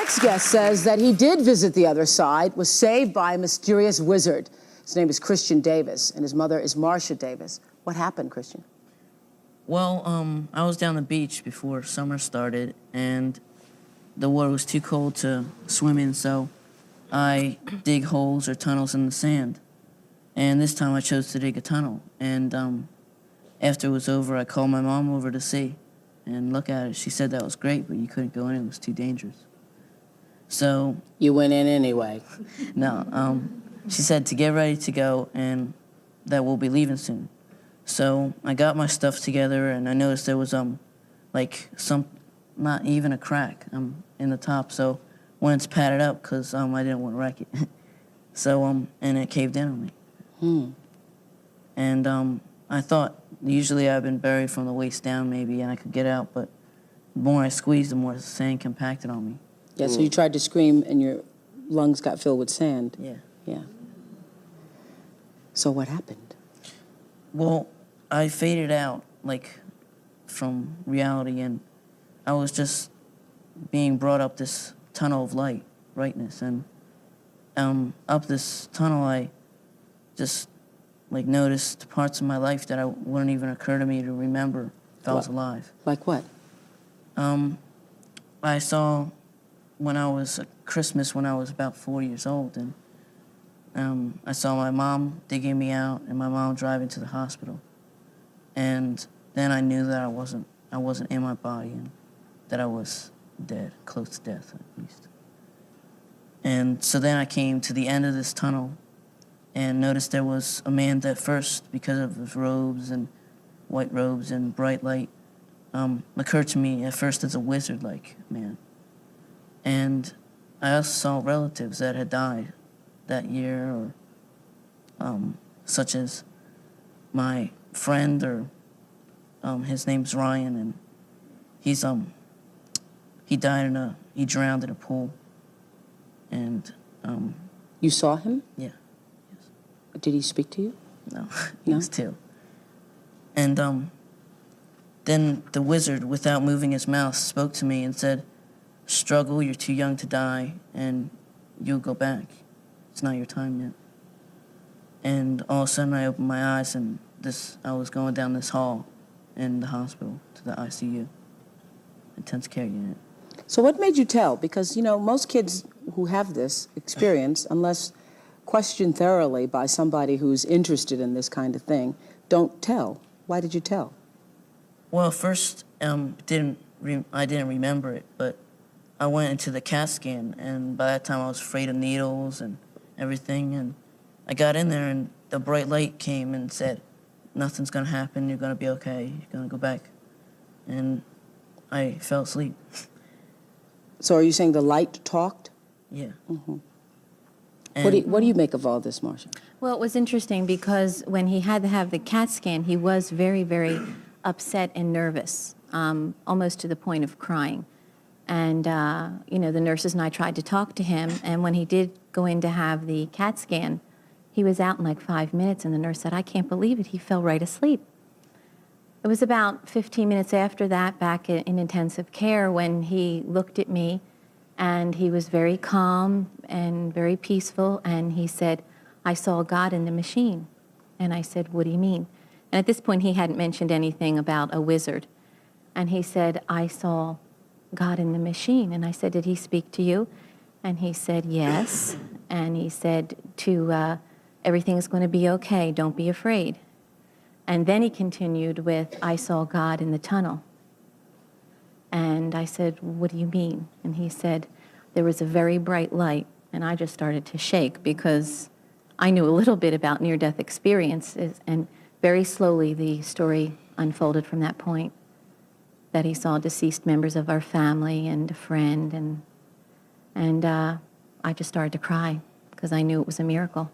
next guest says that he did visit the other side, was saved by a mysterious wizard. His name is Christian Davis, and his mother is Marcia Davis. What happened, Christian? Well, I was down the beach before summer started, and the water was too cold to swim in, so I dig holes or tunnels in the sand. And this time I chose to dig a tunnel. And after it was over, I called my mom over to see and look at it. She said that was great, but you couldn't go in, it was too dangerous. So... You went in anyway. No, she said to get ready to go and that we'll be leaving soon. So I got my stuff together, and I noticed there was like not even a crack in the top. So when it's padded up, because I didn't want to wreck it. So and it caved in on me. And I thought usually I've been buried from the waist down maybe, and I could get out. But the more I squeezed, the more the sand compacted on me. Yeah. So you tried to scream, and your lungs got filled with sand. Yeah. Yeah. So what happened? Well, I faded out, like, from reality, and I was just being brought up this tunnel of light, brightness, and up this tunnel I just, like, noticed parts of my life that wouldn't even occur to me to remember if I was alive. Like what? I saw Christmas when I was about 4 years old, and I saw my mom digging me out and my mom driving to the hospital. And then I knew that I wasn't in my body and that I was dead, close to death at least. And so then I came to the end of this tunnel and noticed there was a man that first, because of his robes and white robes and bright light, occurred to me at first as a wizard-like man. And I also saw relatives that had died that year, or such as my friend, or his name's Ryan, and he drowned in a pool. And you saw him? Yeah. Yes. Did he speak to you? No, he was two. And then the wizard, without moving his mouth, spoke to me and said, "Struggle, you're too young to die, and you'll go back. It's not your time yet." And all of a sudden I opened my eyes, and I was going down this hall in the hospital to the ICU, intensive care unit. So what made you tell? Because, most kids who have this experience, unless questioned thoroughly by somebody who's interested in this kind of thing, don't tell. Why did you tell? Well, first, I didn't remember it, but I went into the CAT scan, and by that time I was afraid of needles and everything, and I got in there, and the bright light came and said, "Nothing's going to happen, you're going to be okay, you're going to go back." And I fell asleep. So are you saying the light talked? Yeah. Mm-hmm. What do you make of all this, Marcia? Well, it was interesting because when he had to have the CAT scan, he was very, very upset and nervous, almost to the point of crying. And, the nurses and I tried to talk to him, and when he did go in to have the CAT scan, he was out in like 5 minutes, and the nurse said, "I can't believe it, he fell right asleep." It was about 15 minutes after that, back in intensive care, when he looked at me, and he was very calm and very peaceful, and he said, "I saw God in the machine." And I said, "What do you mean?" And at this point, he hadn't mentioned anything about a wizard. And he said, "I saw God in the machine." And I said, "Did he speak to you?" And he said, "Yes." And he said, "Everything's going to be okay, don't be afraid." And then he continued with, "I saw God in the tunnel." And I said, "What do you mean?" And he said, "There was a very bright light." And I just started to shake because I knew a little bit about near-death experiences, and very slowly the story unfolded from that point, that he saw deceased members of our family and a friend, and I just started to cry because I knew it was a miracle.